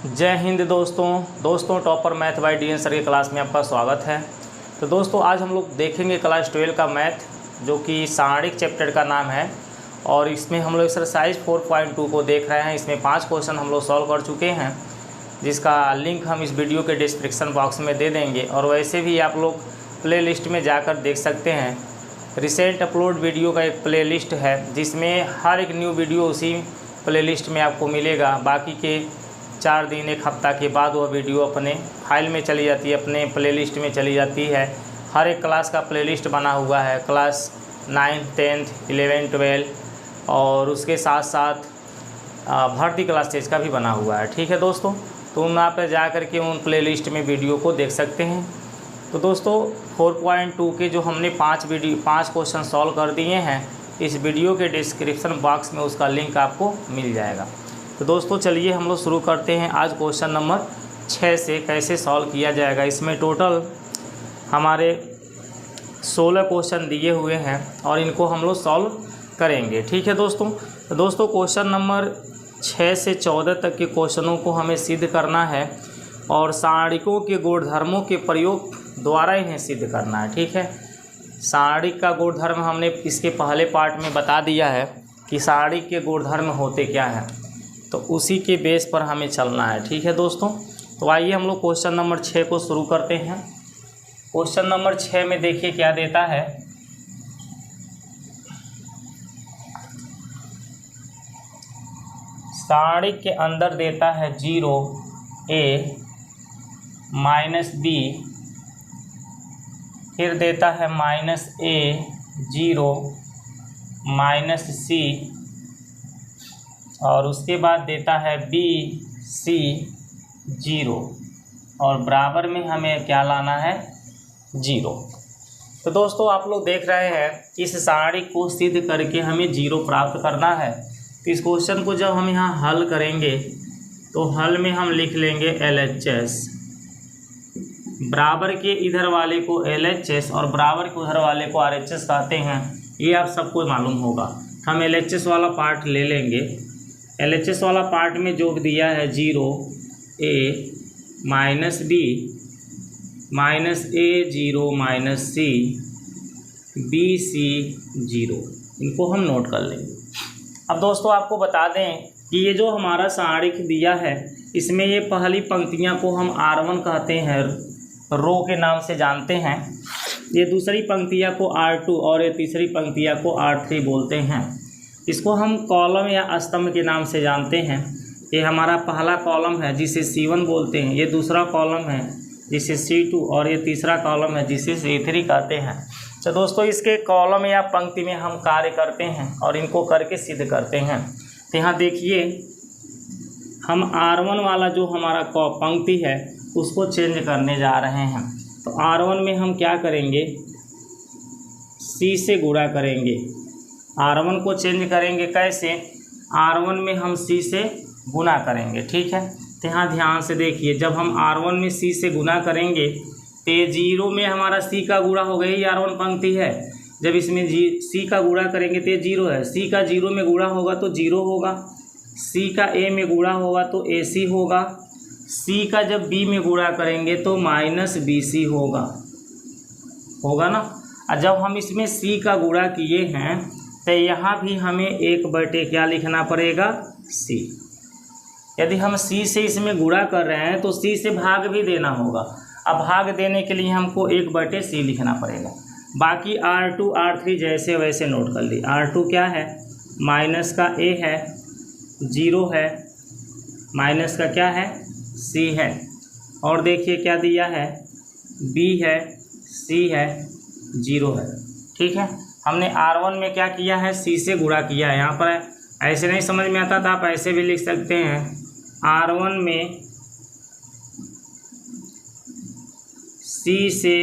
जय हिंद दोस्तों topper math by D N sir की क्लास में आपका स्वागत है। तो दोस्तों आज हम लोग देखेंगे क्लास 12 का मैथ जो कि सारणिक चैप्टर का नाम है और इसमें हम लोग एक्सरसाइज 4.2 को देख रहे हैं। इसमें 5 क्वेश्चन हम लोग सॉल्व कर चुके हैं जिसका लिंक हम इस वीडियो के डिस्क्रिप्शन बॉक्स में दे देंगे और वैसे भी आप लोग प्ले लिस्ट में जाकर देख सकते हैं। रिसेंट अपलोड वीडियो का एक प्ले लिस्ट है जिसमें हर एक न्यू वीडियो उसी प्ले लिस्ट में आपको मिलेगा। बाकी के 4 दिन 1 हफ्ता के बाद वह वीडियो अपने फाइल में चली जाती है, अपने प्लेलिस्ट में चली जाती है। हर एक क्लास का प्लेलिस्ट बना हुआ है, क्लास 9, 10, 11, 12 और उसके साथ साथ भर्ती क्लास टेस्ट का भी बना हुआ है। ठीक है दोस्तों, तो वहाँ पर जा कर के उन प्लेलिस्ट में वीडियो को देख सकते हैं। तो दोस्तों 4.2 के जो हमने 5 क्वेश्चन सॉल्व कर दिए हैं, इस वीडियो के डिस्क्रिप्शन बॉक्स में उसका लिंक आपको मिल जाएगा। तो दोस्तों चलिए हम लोग शुरू करते हैं आज क्वेश्चन नंबर 6 से कैसे सॉल्व किया जाएगा। इसमें टोटल हमारे 16 क्वेश्चन दिए हुए हैं और इनको हम लोग सॉल्व करेंगे। ठीक है दोस्तों। तो दोस्तों क्वेश्चन नंबर 6 से 14 तक के क्वेश्चनों को हमें सिद्ध करना है और सारणिकों के गुणधर्मों के प्रयोग द्वारा इन्हें सिद्ध करना है। ठीक है, सारणिक का गुणधर्म हमने इसके पहले पार्ट में बता दिया है कि सारणिक के गुणधर्म होते क्या हैं, तो उसी के बेस पर हमें चलना है। ठीक है दोस्तों, तो आइए हम लोग क्वेश्चन नंबर 6 को शुरू करते हैं। क्वेश्चन नंबर 6 में देखिए क्या देता है। सारणिक के अंदर देता है 0 a -b, फिर देता है -a 0 -c और उसके बाद देता है b c 0 और बराबर में हमें क्या लाना है 0। तो दोस्तों आप लोग देख रहे हैं इस सारणिक को सिद्ध करके हमें 0 प्राप्त करना है। तो इस क्वेश्चन को जब हम यहाँ हल करेंगे तो हल में हम लिख लेंगे LHS, बराबर के इधर वाले को LHS और बराबर के उधर वाले को RHS कहते हैं। ये आप सबको मालूम होगा। हम LHS वाला पार्ट ले लेंगे। LHS वाला पार्ट में जो दिया है 0 a -b -a 0 -c b c 0, इनको हम नोट कर लेंगे। अब दोस्तों आपको बता दें कि ये जो हमारा सारणिक दिया है इसमें ये पहली पंक्तियां को हम R1 कहते हैं, रो के नाम से जानते हैं। ये दूसरी पंक्तियां को R2 और ये तीसरी पंक्तियां को R3 बोलते हैं। इसको हम कॉलम या स्तंभ के नाम से जानते हैं। ये हमारा पहला कॉलम है जिसे C1 बोलते हैं, ये दूसरा कॉलम है जिसे C2 और ये तीसरा कॉलम है जिसे C3 कहते हैं। तो दोस्तों इसके कॉलम या पंक्ति में हम कार्य करते हैं और इनको करके सिद्ध करते हैं। तो यहाँ देखिए हम R1 वाला जो हमारा पंक्ति है उसको चेंज करने जा रहे हैं। तो R1 में हम क्या करेंगे, C से गुणा करेंगे। R1 को चेंज करेंगे कैसे, R1 में हम C से गुणा करेंगे। ठीक है, तो यहाँ ध्यान से देखिए, जब हम R1 में C से गुणा करेंगे तो 0 में हमारा C का गुणा हो गया, ये R1 पंक्ति है। जब इसमें C का गुणा करेंगे तो ये 0 है, C का 0 में गुणा होगा तो 0 होगा, C का A में गुणा होगा तो AC होगा, C का जब B में गुणा करेंगे तो -BC होगा ना। और जब हम इसमें C का गुणा किए हैं तो यहाँ भी हमें 1/, क्या लिखना पड़ेगा C। यदि हम C से इसमें गुणा कर रहे हैं तो C से भाग भी देना होगा। अब भाग देने के लिए हमको 1/C लिखना पड़ेगा। बाकी R2 R3 जैसे वैसे नोट कर ली। R2 क्या है, माइनस का A है, 0 है, माइनस का क्या है C है, और देखिए क्या दिया है B है, C है, 0 है। ठीक है, हमने R1 में क्या किया है, C से गुणा किया है। यहाँ पर ऐसे नहीं समझ में आता था, आप ऐसे भी लिख सकते हैं। R1 में C से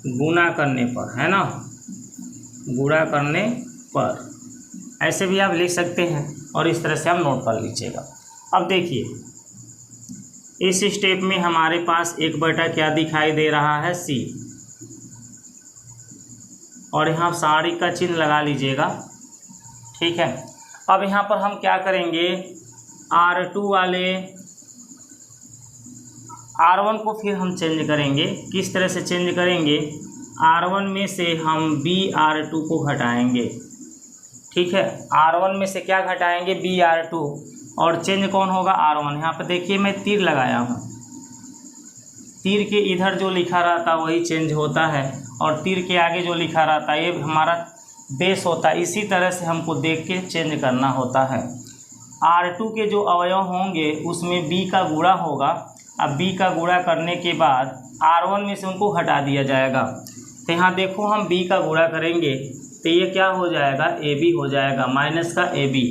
गुणा करने पर, है ना, गुणा करने पर ऐसे भी आप लिख सकते हैं और इस तरह से आप नोट कर लीजिएगा। अब देखिए इस स्टेप में हमारे पास 1/, क्या दिखाई दे रहा है C, और यहाँ सारणिक का चिन्ह लगा लीजिएगा। ठीक है, अब यहाँ पर हम क्या करेंगे, R2 वाले R1 को फिर हम चेंज करेंगे। किस तरह से चेंज करेंगे? R1 में से हम Br2 को घटाएंगे। ठीक है, R1 में से क्या घटाएंगे? Br2। और चेंज कौन होगा? R1। यहाँ पर देखिए मैं तीर लगाया हूँ, तीर के इधर जो लिखा रहता है वही चेंज होता है, और तीर के आगे जो लिखा रहता है ये हमारा बेस होता है। इसी तरह से हमको देख के चेंज करना होता है। R2 के जो अवयव होंगे उसमें B का गुणा होगा। अब B का गुणा करने के बाद R1 में से उनको हटा दिया जाएगा। तो यहाँ देखो हम B का गुणा करेंगे तो ये क्या हो जाएगा? AB हो जाएगा, माइनस का AB।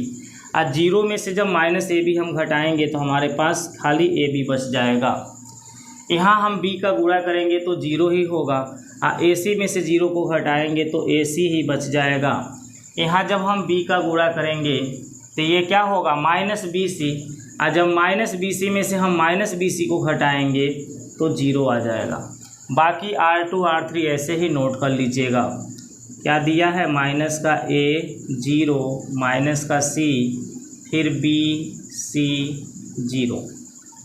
आज 0 में से जब माइनस AB हम घटाएंगे तो हमारे पास खाली AB बच जाएगा। यहाँ हम B का गुणा करेंगे तो 0 ही होगा, AC में से 0 को घटाएंगे तो AC ही बच जाएगा। यहाँ जब हम B का गुणा करेंगे तो ये क्या होगा? Minus BC। और जब माइनस BC में से हम माइनस BC को घटाएंगे तो 0 आ जाएगा। बाकी R2 R3 ऐसे ही नोट कर लीजिएगा। क्या दिया है? माइनस का A 0, माइनस का C, फिर B C 0।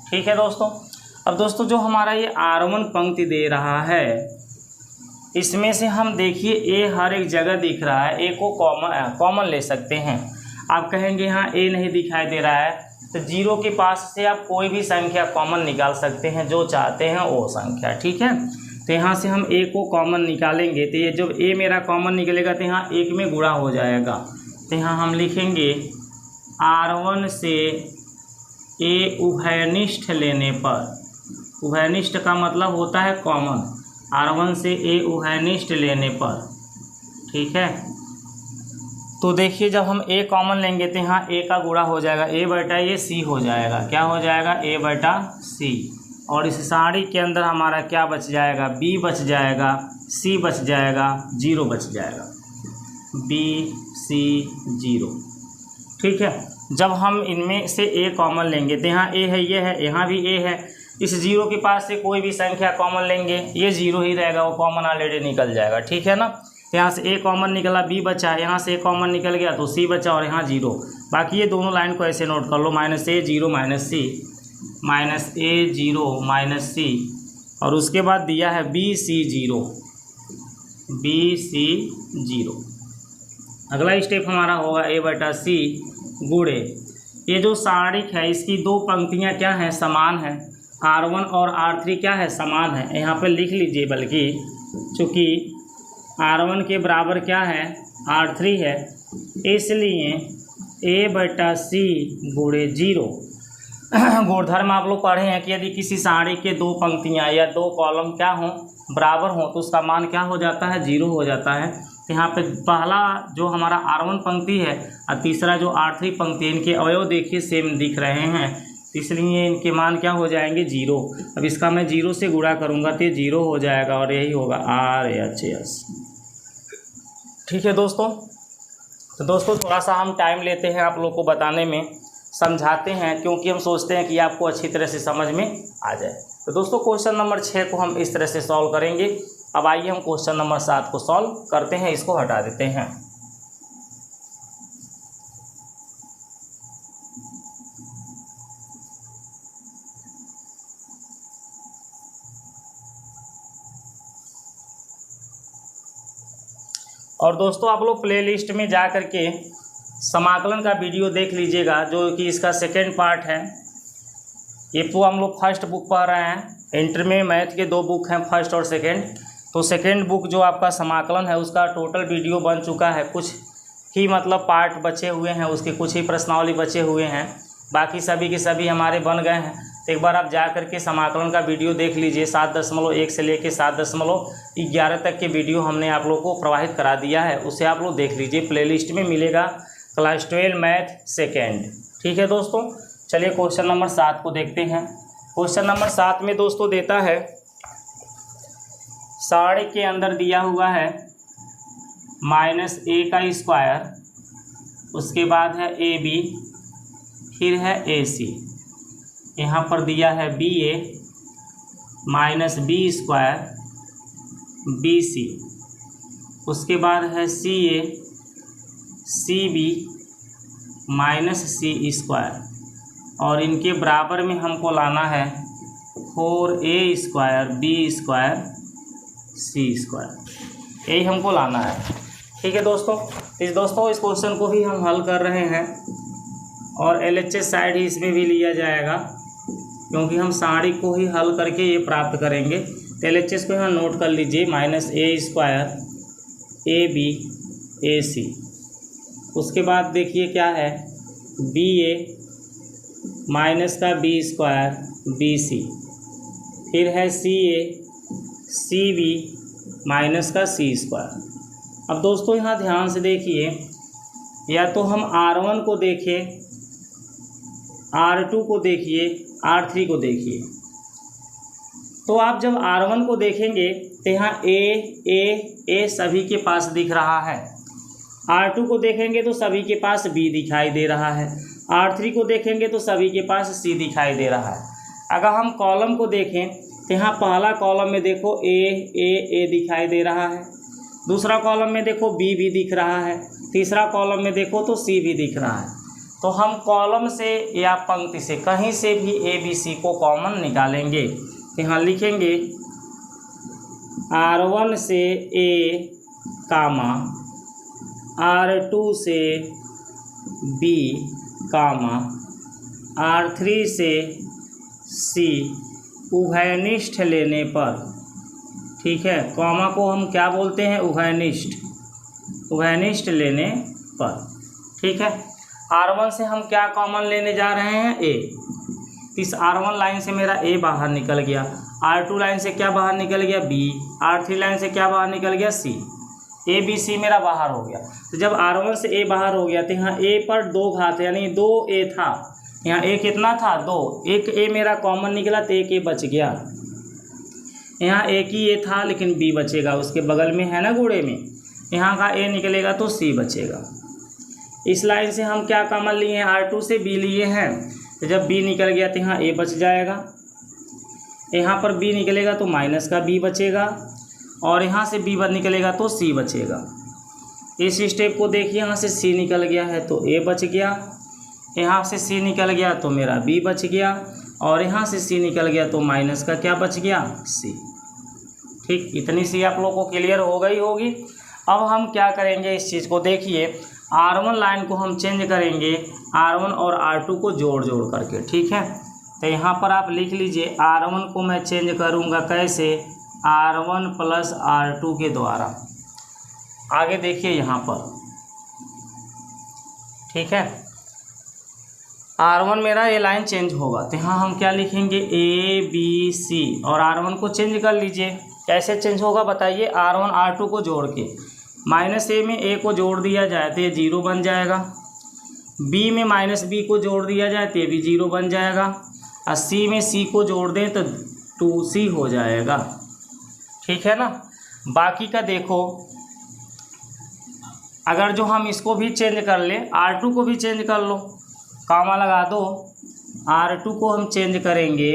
ठीक है दोस्तों। अब दोस्तों जो हमारा ये R1 पंक्ति दे रहा है इसमें से हम देखिए A हर एक जगह दिख रहा है, A को कॉमन ले सकते हैं। आप कहेंगे यहाँ A नहीं दिखाई दे रहा है, तो 0 के पास से आप कोई भी संख्या कॉमन निकाल सकते हैं, जो चाहते हैं वो संख्या। ठीक है, तो यहाँ से हम A को कॉमन निकालेंगे तो ये जब A मेरा कॉमन निकलेगा तो यहाँ 1 में गुणा हो जाएगा। तो यहाँ हम लिखेंगे R1 से A उभयनिष्ठ लेने पर, उभयनिष्ठ का मतलब होता है कॉमन, R1 से A उभयनिष्ठ लेने पर। ठीक है, तो देखिए जब हम A कॉमन लेंगे तो यहाँ A का गुणा हो जाएगा, A बटा ये C हो जाएगा। क्या हो जाएगा? A बटा C। और इस साड़ी के अंदर हमारा क्या बच जाएगा? B बच जाएगा, C बच जाएगा, 0 बच जाएगा, B C 0। ठीक है, जब हम इनमें से A कॉमन लेंगे तो यहाँ A है, ये है, यहाँ भी A है। इस 0 के पास से कोई भी संख्या कॉमन लेंगे ये 0 ही रहेगा, वो कॉमन ऑलरेडी निकल जाएगा। ठीक है ना, तो यहाँ से A कॉमन निकला, B बचा, यहाँ से A कॉमन निकल गया तो C बचा, और यहाँ 0। बाकी ये दोनों लाइन को ऐसे नोट कर लो, minus A 0 minus C, minus A 0 minus C, और उसके बाद दिया है B C 0, B C 0। अगला स्टेप हमारा होगा A बटा C गुणे, ये जो सारणिक है इसकी दो पंक्तियाँ क्या हैं? समान है। R1 और R3 क्या है? समान है। यहाँ पे लिख लीजिए, बल्कि चूँकि R1 के बराबर क्या है? R3 है, इसलिए A बटा C गुणे 0। गुणधर्म आप लोग पढ़े हैं कि यदि किसी सारणी के दो पंक्तियाँ या दो कॉलम क्या हों? बराबर हों तो उसका मान क्या हो जाता है? 0 हो जाता है। तो यहाँ पे पहला जो हमारा R1 पंक्ति है और तीसरा जो R3 पंक्ति है, इनके अवयव देखिए सेम दिख रहे हैं, इसलिए इनके मान क्या हो जाएंगे? 0। अब इसका मैं 0 से गुणा करूँगा तो ये 0 हो जाएगा, और यही होगा RHS। ठीक है दोस्तों, तो दोस्तों थोड़ा सा हम टाइम लेते हैं आप लोग को बताने में, समझाते हैं, क्योंकि हम सोचते हैं कि आपको अच्छी तरह से समझ में आ जाए। तो दोस्तों क्वेश्चन नंबर 6 को हम इस तरह से सॉल्व करेंगे। अब आइए हम क्वेश्चन नंबर 7 को सॉल्व करते हैं, इसको हटा देते हैं। और दोस्तों आप लोग प्लेलिस्ट में जा कर के समाकलन का वीडियो देख लीजिएगा, जो कि इसका सेकेंड पार्ट है। ये तो हम लोग फर्स्ट बुक पढ़ रहे हैं, इंटर में मैथ के 2 बुक हैं, फर्स्ट और सेकेंड। तो सेकेंड बुक जो आपका समाकलन है उसका टोटल वीडियो बन चुका है, कुछ ही मतलब पार्ट बचे हुए हैं, उसके कुछ ही प्रश्नावली बचे हुए हैं, बाकी सभी के सभी हमारे बन गए हैं। तो एक बार आप जा कर के समाकलन का वीडियो देख लीजिए, 7.1 से लेके 7.11 तक के वीडियो हमने आप लोग को प्रवाहित करा दिया है, उसे आप लोग देख लीजिए। प्लेलिस्ट में मिलेगा क्लास 12 मैथ सेकेंड। ठीक है दोस्तों, चलिए क्वेश्चन नंबर 7 को देखते हैं। क्वेश्चन नंबर 7 में दोस्तों देता है, सारणी के अंदर दिया हुआ है -a का स्क्वायर, उसके बाद है AB, फिर है AC, यहाँ पर दिया है BA -b स्क्वायर BC, उसके बाद है CA CB -c स्क्वायर, और इनके बराबर में हमको लाना है 4a² b² c², यही हमको लाना है। ठीक है दोस्तों, इस क्वेश्चन को भी हम हल कर रहे हैं और LHS साइड ही इसमें भी लिया जाएगा, क्योंकि हम साड़ी को ही हल करके ये प्राप्त करेंगे। तो LHS को यहाँ नोट कर लीजिए, -a² ab ac। उसके बाद देखिए क्या है, ba माइनस का b² bc, फिर है ca cb माइनस का c²। अब दोस्तों यहाँ ध्यान से देखिए, या तो हम R1 को देखें, R2 को देखिए, R3 को देखिए। तो आप जब R1 को देखेंगे तो यहाँ a सभी के पास दिख रहा है। R2 को देखेंगे तो सभी के पास B दिखाई दे रहा है। R3 को देखेंगे तो सभी के पास C दिखाई दे रहा है। अगर हम कॉलम को देखें तो यहाँ पहला कॉलम में देखो A दिखाई दे रहा है, दूसरा कॉलम में देखो B भी दिख रहा है, तीसरा कॉलम में देखो तो C भी दिख रहा है। तो हम कॉलम से या पंक्ति से कहीं से भी ABC को कॉमन निकालेंगे। तो यहाँ लिखेंगे R1 से A, R2 से B, R3 से C उभयनिष्ठ लेने पर, ठीक है, कॉमा को हम क्या बोलते हैं, उभयनिष्ठ लेने पर। ठीक है, R1 से हम क्या कॉमन लेने जा रहे हैं, A। इस R1 लाइन से मेरा A बाहर निकल गया, R2 लाइन से क्या बाहर निकल गया, B, R3 लाइन से क्या बाहर निकल गया, C। A B C मेरा बाहर हो गया। तो जब R1 से A बाहर हो गया तो यहाँ A पर 2 घात यानी 2A था, यहाँ A कितना था, 2। एक A मेरा कॉमन निकला तो एक A बच गया। यहाँ एक ही A था लेकिन B बचेगा, उसके बगल में है ना गुणे में, यहाँ का A निकलेगा तो C बचेगा। इस लाइन से हम क्या कॉमन लिए हैं, R2 से B लिए हैं, तो जब B निकल गया तो यहाँ A बच जाएगा, यहाँ पर B निकलेगा तो माइनस का B बचेगा, और यहाँ से B निकलेगा तो C बचेगा। इस स्टेप को देखिए, यहाँ से C निकल गया है तो A बच गया, यहाँ से C निकल गया तो मेरा B बच गया, और यहाँ से C निकल गया तो माइनस का क्या बच गया, C। ठीक, इतनी सी आप लोगों को क्लियर हो गई होगी। अब हम क्या करेंगे, इस चीज़ को देखिए, R1 लाइन को हम चेंज करेंगे R1 और R2 को जोड़ करके। ठीक है, तो यहाँ पर आप लिख लीजिए, R1 को मैं चेंज करूँगा कैसे, R1 प्लस R2 के द्वारा। आगे देखिए यहाँ पर, ठीक है, R1 मेरा ये लाइन चेंज होगा तो यहाँ हम क्या लिखेंगे, A B C, और R1 को चेंज कर लीजिए। कैसे चेंज होगा बताइए, R1 R2 को जोड़ के, -A में A को जोड़ दिया जाए तो ये 0 बन जाएगा, B में -B को जोड़ दिया जाए तो ये भी 0 बन जाएगा, और C में C को जोड़ दें तो 2C हो जाएगा। ठीक है ना। बाकी का देखो, अगर जो हम इसको भी चेंज कर ले, R2 को भी चेंज कर लो, कामा लगा दो, R2 को हम चेंज करेंगे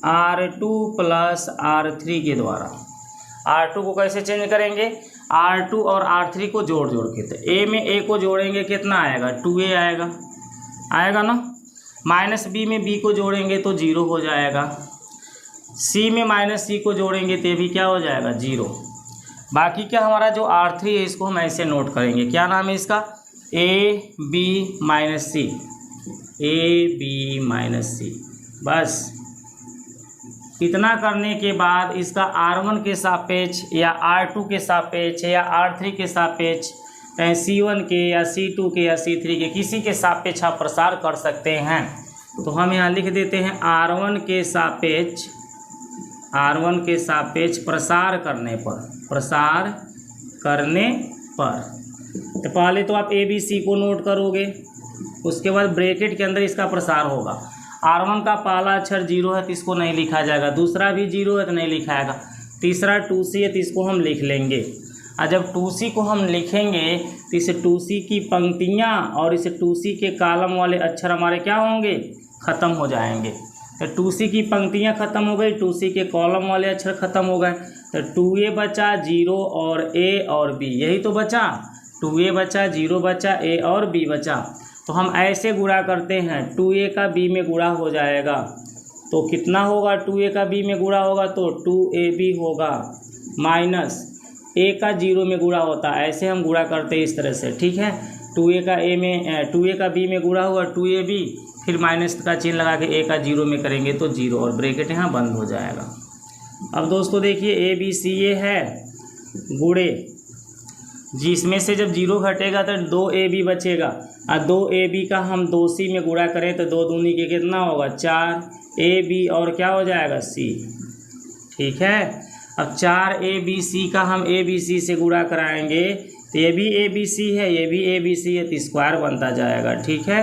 R2 प्लस R3 के द्वारा। R2 को कैसे चेंज करेंगे, R2 और R3 को जोड़ के, तो A में A को जोड़ेंगे कितना आएगा, 2A आएगा ना, -B में B को जोड़ेंगे तो 0 हो जाएगा, C में -C को जोड़ेंगे तो भी क्या हो जाएगा, 0। बाकी क्या हमारा जो R3 है इसको हम ऐसे नोट करेंगे, क्या नाम है इसका, AB -C, AB -C। बस इतना करने के बाद इसका R1 के सापेक्ष या R2 के सापेक्ष या R3 के सापेक्ष, C1 के या C2 के या C3 के किसी के सापेक्ष आप प्रसार कर सकते हैं। तो हम यहाँ लिख देते हैं R1 के सापेक्ष प्रसार करने पर। तो पहले तो आप ABC को नोट करोगे, उसके बाद ब्रैकेट के अंदर इसका प्रसार होगा। R1 का पहला अक्षर 0 है तो इसको नहीं लिखा जाएगा, दूसरा भी 0 है तो नहीं लिखाएगा, तीसरा 2C है तो इसको हम लिख लेंगे। और जब 2C को हम लिखेंगे तो इस 2C की पंक्तियाँ और इस 2C के कॉलम वाले अक्षर हमारे क्या होंगे, ख़त्म हो जाएंगे। तो 2C की पंक्तियाँ ख़त्म हो गई, 2C के कॉलम वाले अक्षर ख़त्म हो गए, तो 2A बचा, 0 और A और B, यही तो बचा, 2A बचा, 0 बचा, A और B बचा। तो हम ऐसे गुणा करते हैं, 2a का b में गुणा हो जाएगा तो कितना होगा, 2a का b में गुणा होगा तो 2ab होगा, माइनस a का 0 में गुणा होता है, ऐसे हम गुणा करते हैं इस तरह से, ठीक है। 2a का b में गुणा हुआ 2ab, फिर माइनस का चिन्ह लगा के a का 0 में करेंगे तो 0 और ब्रैकेट यहाँ बंद हो जाएगा। अब दोस्तों देखिए a b c ये है गुणे, जिसमें से जब 0 घटेगा तो 2ab बचेगा, और 2ab का हम 2c में गुणा करें तो 2 दूनी के कितना होगा 4ab और क्या हो जाएगा c, ठीक है। अब 4abc का हम abc से गुणा कराएंगे तो ये भी abc है, ये भी abc है, तो स्क्वायर बनता जाएगा, ठीक है।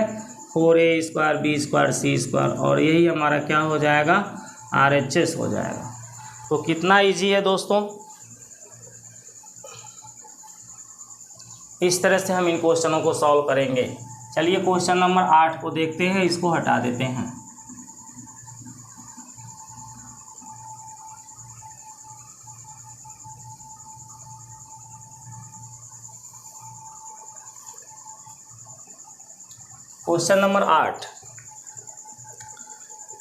4a square b square c square, और यही हमारा क्या हो जाएगा RHS हो जाएगा। तो कितना इजी है दोस्तों, इस तरह से हम इन क्वेश्चनों को सॉल्व करेंगे। चलिए क्वेश्चन नंबर 8 को देखते हैं, इसको हटा देते हैं। क्वेश्चन नंबर 8,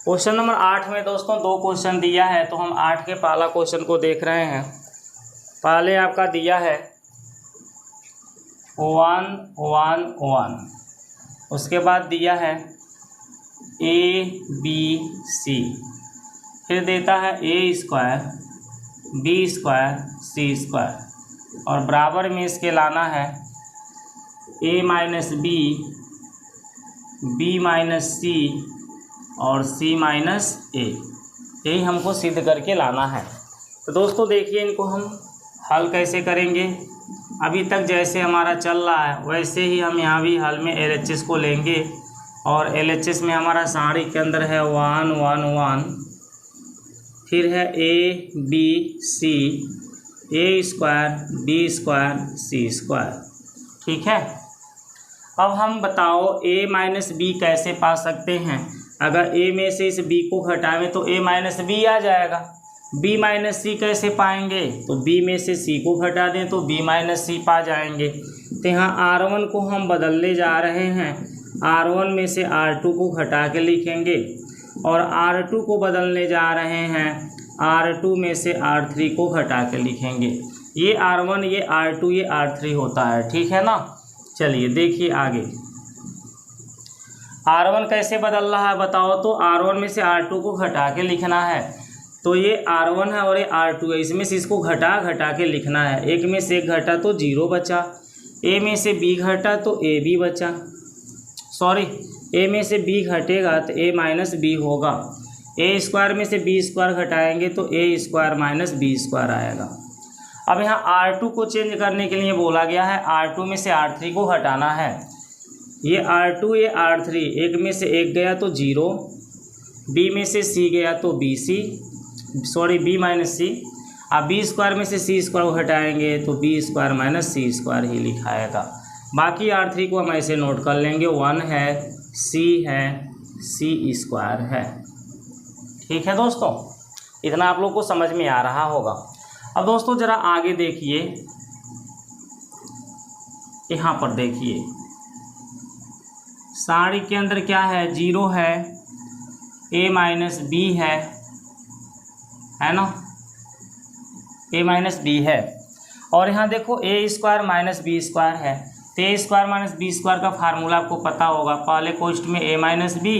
क्वेश्चन नंबर 8 में दोस्तों 2 क्वेश्चन दिया है, तो हम 8 के पहला क्वेश्चन को देख रहे हैं। पहले आपका दिया है 1 1 1, उसके बाद दिया है a b c, फिर देता है a square b square c square, और बराबर में इसके लाना है a minus b b minus c और c माइनस a, यही हमको सिद्ध करके लाना है। तो दोस्तों देखिए इनको हम हल कैसे करेंगे। अभी तक जैसे हमारा चल रहा है वैसे ही हम यहाँ भी हल में LHS को लेंगे, और LHS में हमारा सारणी के अंदर है 1 1 1, फिर है a b c, a square b square c square, ठीक है। अब हम बताओ a माइनस b कैसे पा सकते हैं। अगर a में से इस b को घटाएं तो a माइनस b आ जाएगा। b माइनस c कैसे पाएंगे, तो b में से c को घटा दें तो b माइनस c पा जाएंगे। तो यहाँ r1 को हम बदलने जा रहे हैं, r1 में से r2 को घटा के लिखेंगे, और r2 को बदलने जा रहे हैं, r2 में से r3 को घटा के लिखेंगे। ये r1 ये r2 ये r3 होता है, ठीक है ना। चलिए देखिए आगे r1 कैसे बदल रहा है बताओ, तो r1 में से r2 को घटा के लिखना है, तो ये r1 है और ये r2 है, इसमें से इसको घटा के लिखना है। एक में से एक घटा तो 0 बचा, a में से b घटा तो a b बचा, सॉरी a में से b घटेगा तो a माइनस b होगा, a स्क्वायर में से b स्क्वायर घटाएंगे तो a square minus b square आएगा। अब यहाँ r2 को चेंज करने के लिए बोला गया है, r2 में से r3 को हटाना है। ये r2 ये r3, एक में से एक गया तो 0, b में से c गया तो b माइनस c, अब b स्क्वायर में से c स्क्वायर को हटाएंगे तो b square minus c square ही लिखाएगा। बाकी r3 को हम ऐसे नोट कर लेंगे, 1 है c है c स्क्वायर है, ठीक है दोस्तों। इतना आप लोग को समझ में आ रहा होगा। अब दोस्तों ज़रा आगे देखिए, यहाँ पर देखिए सारणी के अंदर क्या है, 0 है, a माइनस b है ना, a माइनस b है, और यहाँ देखो a square minus b square है, तो a square minus b square का फार्मूला आपको पता होगा, पहले कोष्ठ में a माइनस b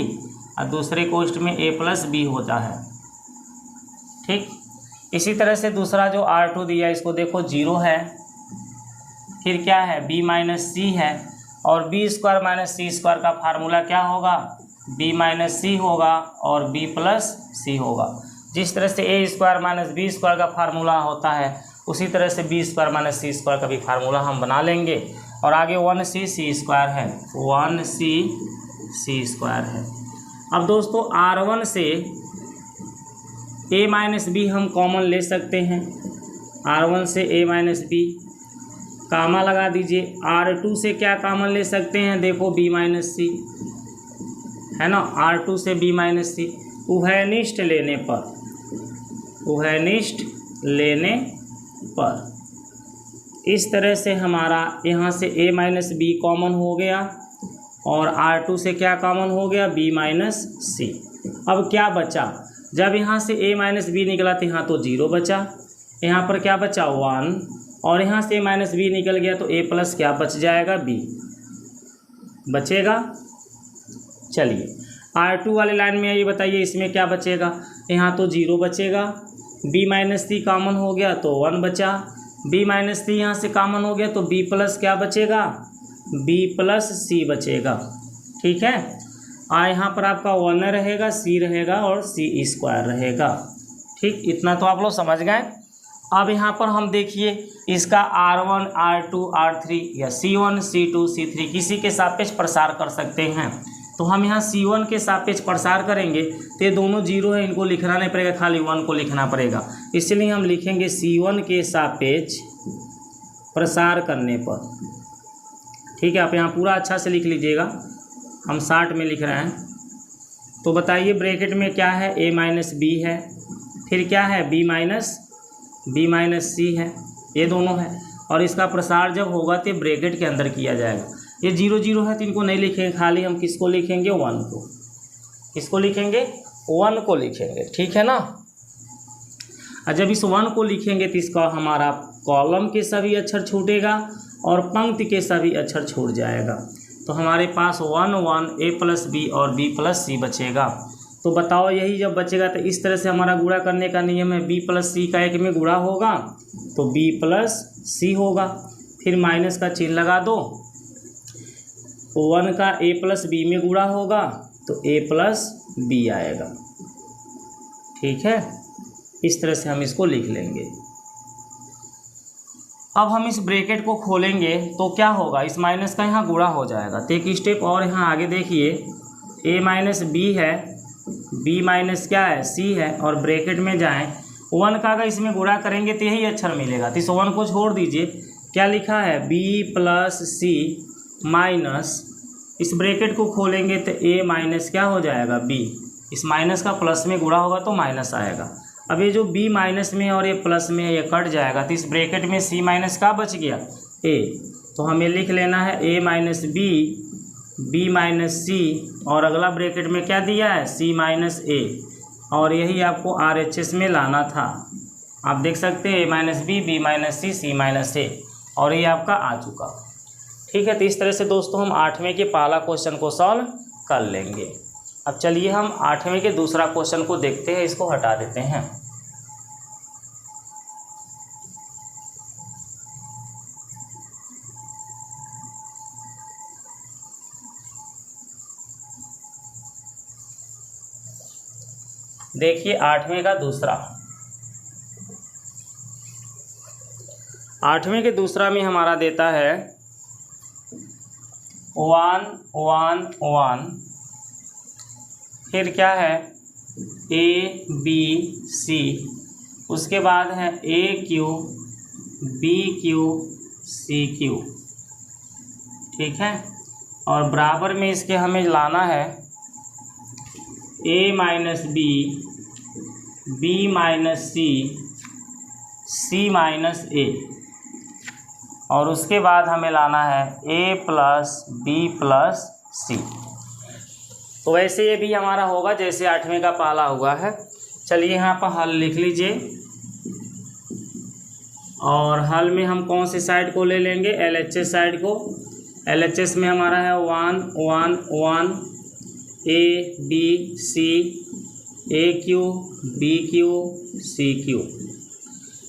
और दूसरे कोष्ठ में a प्लस b होता है, ठीक। इसी तरह से दूसरा जो r2 दिया इसको देखो 0 है, फिर क्या है b माइनस c है, और b square minus c square का फार्मूला क्या होगा, b माइनस c होगा और b प्लस c होगा। जिस तरह से a square minus b square का फार्मूला होता है उसी तरह से b square minus c square का भी फार्मूला हम बना लेंगे, और आगे 1c c स्क्वायर है, 1c c स्क्वायर है। अब दोस्तों r1 से a माइनस b हम कॉमन ले सकते हैं, r1 से a माइनस b कामा लगा दीजिए, r2 से क्या कॉमन ले सकते हैं, देखो b माइनस c है ना, r2 से b माइनस c, उभयनिष्ठ लेने पर इस तरह से हमारा यहाँ से a माइनस b कॉमन हो गया, और R2 से क्या कॉमन हो गया, B माइनस सी। अब क्या बचा, जब यहाँ से A माइनस बी निकला तो यहाँ तो 0 बचा, यहाँ पर क्या बचा 1, और यहाँ से A माइनस बी निकल गया तो A प्लस क्या बच जाएगा, B बचेगा। चलिए R2 वाले लाइन में ये बताइए इसमें क्या बचेगा, यहाँ तो 0 बचेगा, B माइनस सी कॉमन हो गया तो 1 बचा, B माइनस सी यहाँ से कॉमन हो गया तो B प्लस क्या बचेगा, B प्लस सी बचेगा। ठीक है, यहाँ पर आपका 1 रहेगा, C रहेगा और C स्क्वायर रहेगा। ठीक, इतना तो आप लोग समझ गए। अब यहाँ पर हम देखिए इसका R1 R2 R3 या C1 C2 C3 किसी के सापेक्ष प्रसार कर सकते हैं। तो हम यहाँ C1 के सापेक्ष प्रसार करेंगे तो ये दोनों 0 है, इनको लिखना नहीं पड़ेगा, खाली 1 को लिखना पड़ेगा। इसलिए हम लिखेंगे C1 के सापेक्ष प्रसार करने पर। ठीक है, आप यहाँ पूरा अच्छा से लिख लीजिएगा, हम 60 में लिख रहे हैं। तो बताइए ब्रैकेट में क्या है, A माइनस बी है, फिर क्या है B माइनस सी है, ये दोनों है। और इसका प्रसार जब होगा तो ब्रैकेट के अंदर किया जाएगा। ये 0 0 है तो इनको नहीं लिखेंगे, खाली हम किसको लिखेंगे, 1 को। किसको लिखेंगे, 1 को लिखेंगे। ठीक है ना। और जब इस 1 को लिखेंगे तो इसका हमारा कॉलम के सभी अक्षर छूटेगा और पंक्ति के सभी अक्षर छूट जाएगा। तो हमारे पास 1 1 A प्लस बी और B प्लस सी बचेगा। तो बताओ यही जब बचेगा तो इस तरह से हमारा गुणा करने का नियम है, B प्लस सी का एक में गुणा होगा तो B प्लस सी होगा, फिर माइनस का चिन्ह लगा दो। 1 का A प्लस बी में गुणा होगा तो A प्लस बी आएगा। ठीक है, इस तरह से हम इसको लिख लेंगे। अब हम इस ब्रैकेट को खोलेंगे तो क्या होगा, इस माइनस का यहाँ गुणा हो जाएगा। तो एक स्टेप और यहाँ आगे देखिए, A माइनस बी है, B माइनस क्या है, C है, और ब्रैकेट में जाएं 1 का अगर इसमें गुणा करेंगे तो यही अक्षर मिलेगा। तो इस 1 को छोड़ दीजिए, क्या लिखा है B प्लस सी माइनस, इस ब्रैकेट को खोलेंगे तो A माइनस क्या हो जाएगा, B। इस माइनस का प्लस में गुणा होगा तो माइनस आएगा। अब ये जो B माइनस में और ये प्लस में ये कट जाएगा तो इस ब्रैकेट में C माइनस का बच गया, A। तो हमें लिख लेना है A minus B, B minus C, और अगला ब्रैकेट में क्या दिया है, C माइनस A। और यही आपको RHS में लाना था। आप देख सकते हैं A minus B, B minus C, C minus A, और ये आपका आ चुका। ठीक है, तो इस तरह से दोस्तों हम 8वें के पहला क्वेश्चन को सॉल्व कर लेंगे। अब चलिए हम 8वें के दूसरा क्वेश्चन को देखते हैं, इसको हटा देते हैं। देखिए 8वें का दूसरा, 8वें के दूसरा में हमारा देता है 1 1 1, फिर क्या है A B C, उसके बाद है A Q B Q C Q। ठीक है, और बराबर में इसके हमें लाना है A minus B, B minus C, C minus A, और उसके बाद हमें लाना है A plus B plus C। तो वैसे ये भी हमारा होगा जैसे 8वें का पहला हुआ है। चलिए यहाँ पर हल लिख लीजिए, और हल में हम कौन सी साइड को ले लेंगे, LHS साइड को। LHS में हमारा है 1 1 1, A B C, A Q B Q C Q।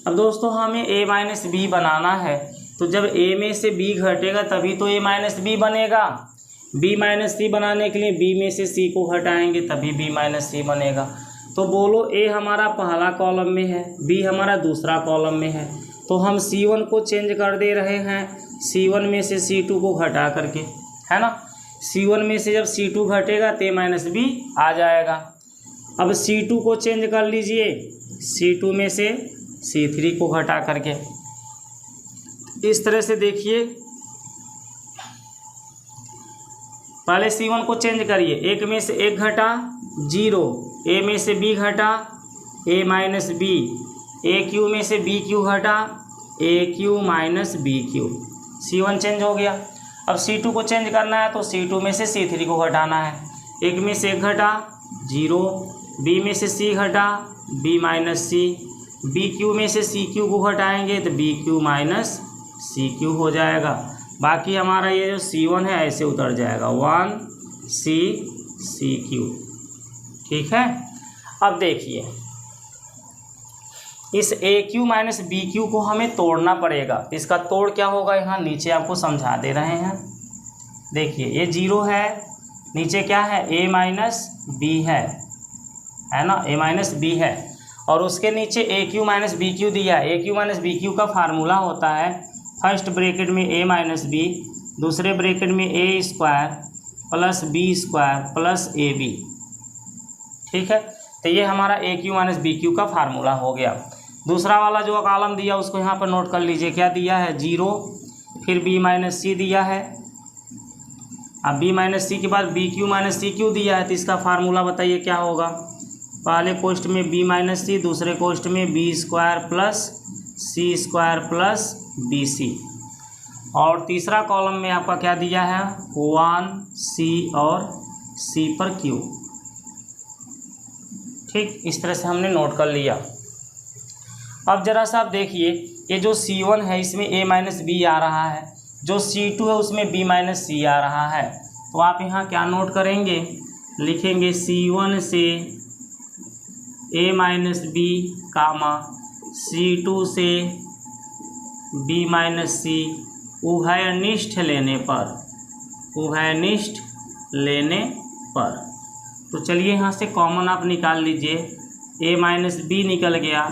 अब दोस्तों हमें A माइनस बी बनाना है, तो जब A में से B घटेगा तभी तो A माइनस बी बनेगा। B माइनस सी बनाने के लिए B में से C को घटाएंगे तभी B माइनस सी बनेगा। तो बोलो A हमारा पहला कॉलम में है, B हमारा दूसरा कॉलम में है, तो हम C1 को चेंज कर दे रहे हैं, C1 में से C2 को घटा करके, है ना। C1 में से जब C2 घटेगा तो A माइनस बी आ जाएगा। अब C2 को चेंज कर लीजिए, C2 में से C3 को घटा करके। इस तरह से देखिए, पहले C1 को चेंज करिए, एक में से एक घटा 0, A में से B घटा A माइनस बी, AQ में से BQ घटा AQ minus BQ, C1 change हो गया। अब C2 को चेंज करना है तो C2 में से C3 को घटाना है। 1 में से 1 घटा 0, B में से C घटा B माइनस C, BQ में से CQ को घटाएंगे तो BQ माइनस CQ हो जाएगा। बाकी हमारा ये जो C1 है ऐसे उतर जाएगा 1C CQ। ठीक है। अब देखिए इस AQ माइनस BQ को हमें तोड़ना पड़ेगा। इसका तोड़ क्या होगा यहाँ नीचे आपको समझा दे रहे हैं। देखिए ये 0 है, नीचे क्या है A माइनस B है ना, A माइनस B है, और उसके नीचे AQ माइनस BQ दिया है। AQ माइनस BQ का फार्मूला होता है फर्स्ट ब्रैकेट में A माइनस B, दूसरे ब्रैकेट में A square plus B square plus AB। ठीक है, तो ये हमारा AQ माइनस BQ का फार्मूला हो गया। दूसरा वाला जो कॉलम दिया उसको यहाँ पर नोट कर लीजिए, क्या दिया है 0, फिर B माइनस C दिया है। अब B माइनस C के बाद BQ माइनस CQ दिया है, तो इसका फार्मूला बताइए क्या होगा। पहले कोष्ट में B माइनस C, दूसरे कोष्ट में B square plus C square plus BC, और तीसरा कॉलम में आपका क्या दिया है 1C और C पर Q। ठीक, इस तरह से हमने नोट कर लिया। अब जरा सा आप देखिए ये जो C1 है इसमें A माइनस B आ रहा है, जो C2 है उसमें B माइनस C आ रहा है। तो आप यहाँ क्या नोट करेंगे, लिखेंगे C1 से A minus B comma C2 से B माइनस C उभयनिष्ठ लेने पर, उभयनिष्ठ लेने पर। तो चलिए यहाँ से कॉमन आप निकाल लीजिए, A माइनस B निकल गया,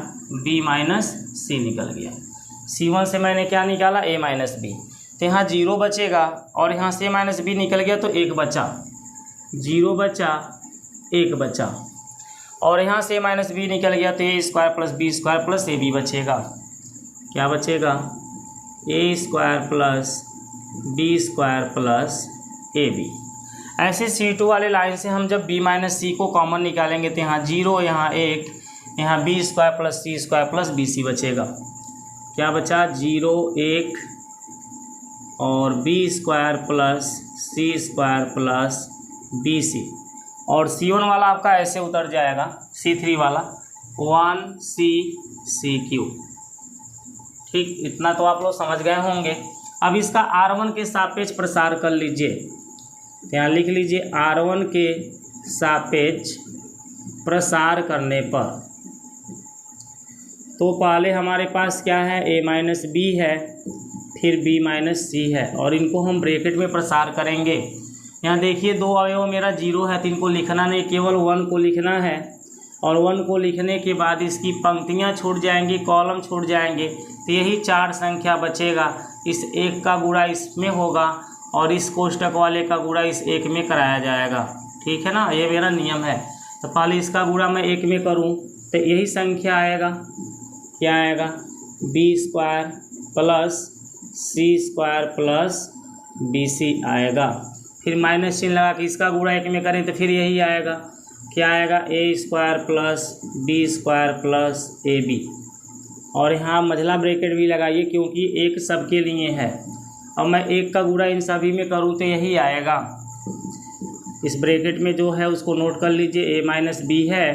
B माइनस C निकल गया। C1 से मैंने क्या निकाला A माइनस B, तो यहाँ 0 बचेगा, और यहाँ से A माइनस B निकल गया तो 1 बचा, 0 बचा 1 बचा, और यहाँ से A माइनस B निकल गया तो A square plus B square plus AB बचेगा। क्या बचेगा A square plus B square plus AB। ऐसे C2 वाले लाइन से हम जब B माइनस C को कॉमन निकालेंगे तो यहाँ 0, यहाँ 1, यहाँ B square plus C square plus BC बचेगा। क्या बचा 0 1 और B square plus C square plus BC, और C1 वाला आपका ऐसे उतर जाएगा, C3 वाला 1C CQ। ठीक, इतना तो आप लोग समझ गए होंगे। अब इसका R1 के सापेक्ष प्रसार कर लीजिए, यहाँ लिख लीजिए R1 के सापेक्ष प्रसार करने पर। तो पहले हमारे पास क्या है A माइनस B है, फिर B माइनस C है, और इनको हम ब्रैकेट में प्रसार करेंगे। यहाँ देखिए 2 अवयव मेरा 0 है तो इनको लिखना नहीं, केवल 1 को लिखना है, और 1 को लिखने के बाद इसकी पंक्तियाँ छूट जाएंगी, कॉलम छूट जाएंगे, तो यही 4 संख्या बचेगा। इस 1 का गुणा इसमें होगा और इस कोष्टक वाले का गुणा इस 1 में कराया जाएगा। ठीक है ना, ये मेरा नियम है। तो पहले इसका गुणा मैं 1 में करूँ तो यही संख्या आएगा, क्या आएगा B square plus C square plus BC आएगा। फिर माइनस चिन्ह लगा के इसका गुणा 1 में करें तो फिर यही आएगा, क्या आएगा A square plus B square plus AB, और यहाँ मझला ब्रैकेट भी लगाइए क्योंकि 1 सबके लिए है। अब मैं 1 का गुणा इन सभी में करूँ तो यही आएगा। इस ब्रैकेट में जो है उसको नोट कर लीजिए, A माइनस B है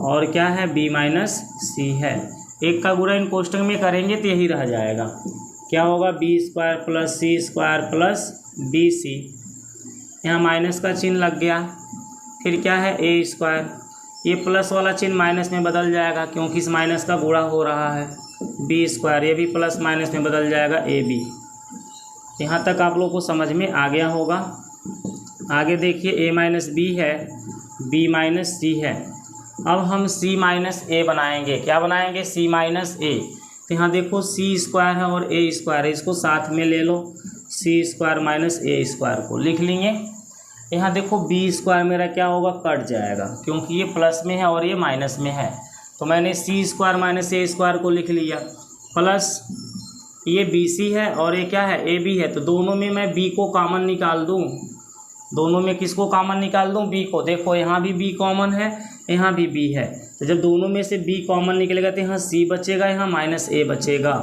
और क्या है B माइनस C है। 1 का गुणा इन कोष्टक में करेंगे तो यही रह जाएगा, क्या होगा B square plus C square plus BC। यहाँ माइनस का चिन्ह लग गया, फिर क्या है A स्क्वायर, ये प्लस वाला चिन्ह माइनस में बदल जाएगा क्योंकि इस माइनस का गुणा हो रहा है। B स्क्वायर, ये भी प्लस माइनस में बदल जाएगा AB। यहाँ तक आप लोग को समझ में आ गया होगा। आगे देखिए A माइनस B है, B माइनस C है। अब हम C माइनस A बनाएंगे, क्या बनाएंगे C माइनस A। तो यहाँ देखो C स्क्वायर है और A स्क्वायर है, इसको साथ में ले लो, C square minus A square को लिख लेंगे। यहाँ देखो B स्क्वायर मेरा क्या होगा, कट जाएगा क्योंकि ये प्लस में है और ये माइनस में है, तो मैंने C square minus A square को लिख लिया, प्लस ये BC है और ये क्या है AB है। तो दोनों में मैं B को कॉमन निकाल दूँ, दोनों में किसको कॉमन निकाल दूँ, B को। देखो यहाँ भी B कॉमन है, यहाँ भी B है, तो जब दोनों में से B कॉमन निकलेगा तो यहाँ C बचेगा, यहाँ माइनस A बचेगा,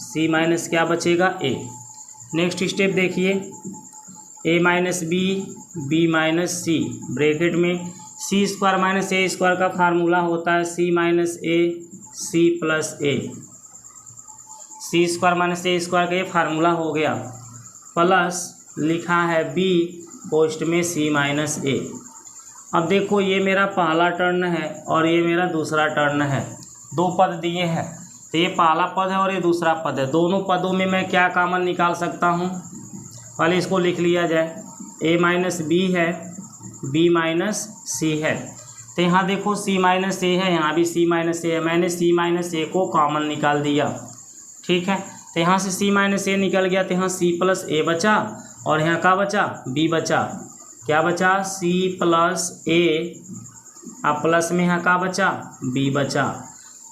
C माइनस क्या बचेगा A। नेक्स्ट स्टेप देखिए, ए माइनस बी, बी माइनस सी, ब्रैकेट में सी स्क्वायर माइनस ए स्क्वायर का फार्मूला होता है सी माइनस ए सी प्लस ए। सी स्क्वायर माइनस ए स्क्वायर का ये फार्मूला हो गया, प्लस लिखा है बी पोस्ट में सी माइनस ए। अब देखो ये मेरा पहला टर्न है और ये मेरा दूसरा टर्न है, दो पद दिए हैं, तो ये पहला पद है और ये दूसरा पद है। दोनों पदों में मैं क्या कॉमन निकाल सकता हूँ, पहले इसको लिख लिया जाए। ए माइनस बी है, बी माइनस सी है, तो यहाँ देखो सी माइनस ए है, यहाँ भी सी माइनस ए है, मैंने सी माइनस ए को कॉमन निकाल दिया। ठीक है, तो यहाँ से सी माइनस ए निकल गया, तो यहाँ सी प्लस ए बचा और यहाँ का बचा, बी बचा। क्या बचा, सी प्लस ए, अब प्लस में यहाँ का बचा, बी बचा।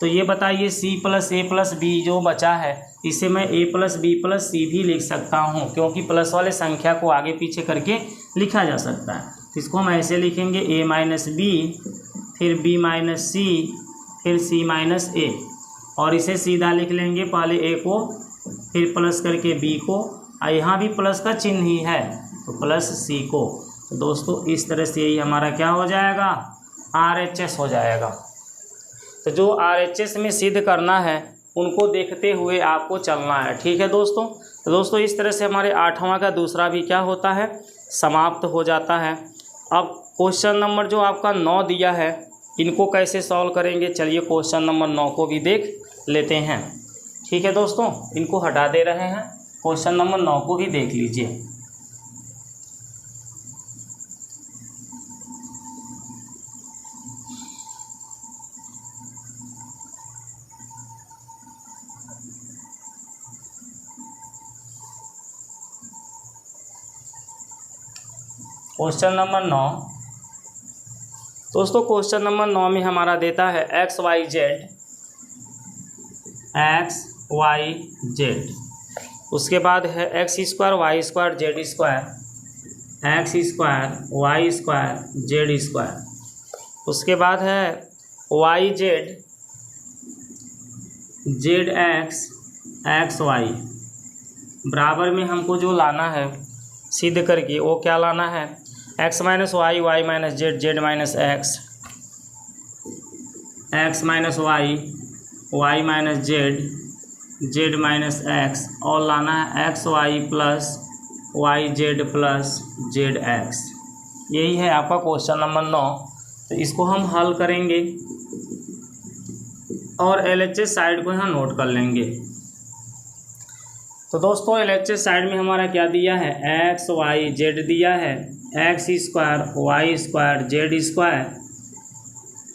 तो ये बताइए सी प्लस बी जो बचा है, इसे मैं ए प्लस बी प्लस सी भी लिख सकता हूँ, क्योंकि प्लस वाले संख्या को आगे पीछे करके लिखा जा सकता है। तो इसको हम ऐसे लिखेंगे, ए माइनस बी, फिर बी माइनस सी, फिर सी माइनस ए, और इसे सीधा लिख लेंगे, पहले ए को फिर प्लस करके बी को, और यहाँ भी प्लस का चिन्ह ही है तो प्लस सी को। तो दोस्तों इस तरह से यही हमारा क्या हो जाएगा, RHS हो जाएगा। तो जो RHS में सिद्ध करना है उनको देखते हुए आपको चलना है। ठीक है दोस्तों, तो दोस्तों इस तरह से हमारे 8वां का दूसरा भी क्या होता है, समाप्त हो जाता है। अब क्वेश्चन नंबर जो आपका 9 दिया है, इनको कैसे सॉल्व करेंगे, चलिए क्वेश्चन नंबर 9 को भी देख लेते हैं। ठीक है दोस्तों, इनको हटा दे रहे हैं, क्वेश्चन नंबर 9 को भी देख लीजिए। क्वेश्चन नंबर 9 दोस्तों, क्वेश्चन नंबर 9 में हमारा देता है एक्स वाई जेड, उसके बाद है x square y square z square, x square y square z square, उसके बाद है वाई जेड एक्स वाई, बराबर में हमको जो लाना है सिद्ध करके, वो क्या लाना है, x minus y, y minus z, z minus x, x minus y, y minus z, z minus x, और लाना है x y plus y z plus z x. यही है आपका क्वेश्चन नंबर 9। तो इसको हम हल करेंगे और LHS साइड को यहाँ नोट कर लेंगे। तो दोस्तों LHS साइड में हमारा क्या दिया है, एक्स वाई जेड दिया है, x square y square z square,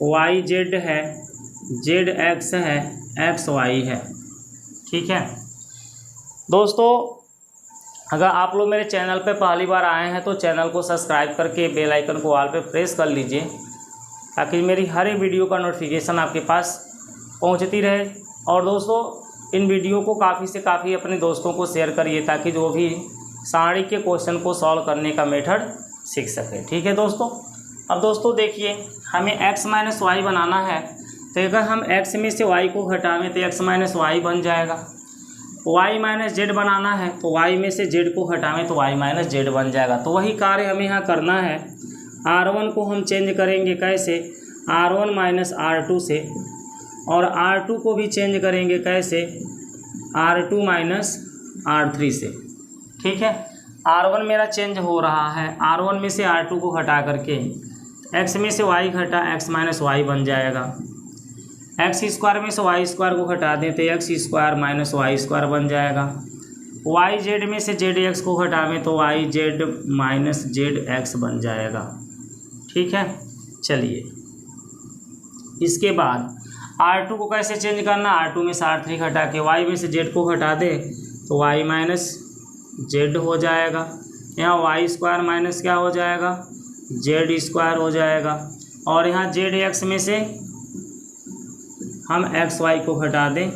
y z है, जेड एक्स है, एक्स वाई है। ठीक है दोस्तों, अगर आप लोग मेरे चैनल पे पहली बार आए हैं तो चैनल को सब्सक्राइब करके बेल आइकन को ऑल पे प्रेस कर लीजिए, ताकि मेरी हर एक वीडियो का नोटिफिकेशन आपके पास पहुंचती रहे। और दोस्तों इन वीडियो को काफ़ी से काफ़ी अपने दोस्तों को शेयर करिए, ताकि जो भी सारणी के क्वेश्चन को सॉल्व करने का मेथड सीख सके। ठीक है दोस्तों, अब दोस्तों देखिए हमें x माइनस वाई बनाना है, तो अगर हम x में से y को घटावें तो x माइनस वाई बन जाएगा। y माइनस जेड बनाना है तो y में से z को घटावें तो y माइनस जेड बन जाएगा। तो वही कार्य हमें यहाँ करना है। r1 को हम चेंज करेंगे कैसे, r1 माइनस r2 से, और r2 को भी चेंज करेंगे कैसे, r2 माइनस r3 से। ठीक है, r1 मेरा चेंज हो रहा है, r1 में से r2 को घटा करके x में से y घटा x माइनस वाई बन जाएगा। एक्स स्क्वायर में से वाई स्क्वायर को घटा दें तो x square minus y square बन जाएगा। वाई जेड में से जेड एक्स को घटावें तो y z minus z x बन जाएगा। ठीक है, चलिए इसके बाद R2 को कैसे चेंज करना, R2 में से R3 घटा के y में से z को घटा दे तो y माइनस जेड हो जाएगा। यहाँ वाई स्क्वायर माइनस क्या हो जाएगा, जेड स्क्वायर हो जाएगा। और यहाँ जेड एक्स में से हम एक्स वाई को घटा दें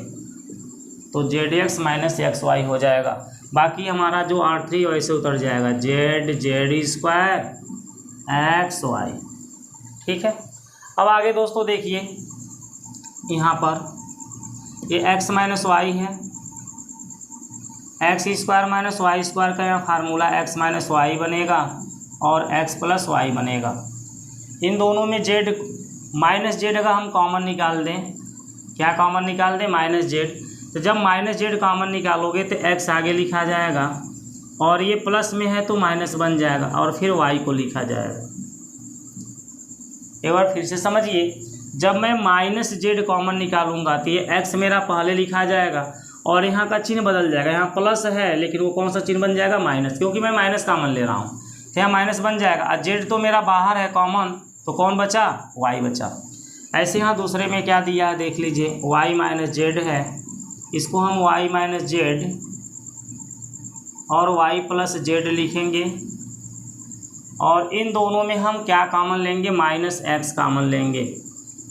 तो z x minus x y हो जाएगा। बाकी हमारा जो R3 वैसे उतर जाएगा, जेड स्क्वायर एक्स वाई। ठीक है, अब आगे दोस्तों देखिए यहाँ पर ये x माइनस वाई है, x square minus y square का यहाँ फार्मूला एक्स माइनस वाई बनेगा और एक्स प्लस वाई बनेगा। इन दोनों में जेड माइनस जेड अगर हम कॉमन निकाल दें, क्या कॉमन निकाल दें, माइनस जेड, तो जब माइनस जेड कॉमन निकालोगे तो एक्स आगे लिखा जाएगा और ये प्लस में है तो माइनस बन जाएगा और फिर वाई को लिखा जाएगा। एक बार फिर से समझिए, जब मैं माइनस जेड कॉमन निकालूंगा तो ये एक्स मेरा पहले लिखा जाएगा और यहाँ का चिन्ह बदल जाएगा। यहाँ प्लस है लेकिन वो कौन सा चिन्ह बन जाएगा, माइनस, क्योंकि मैं माइनस कॉमन ले रहा हूँ तो यहाँ माइनस बन जाएगा। और जेड तो मेरा बाहर है कॉमन, तो कौन बचा, वाई बचा। ऐसे यहाँ दूसरे में क्या दिया है देख लीजिए, वाई माइनस जेड है, इसको हम वाई माइनस जेड और वाई प्लस जेड लिखेंगे और इन दोनों में हम क्या कॉमन लेंगे, माइनस एक्स कॉमन लेंगे।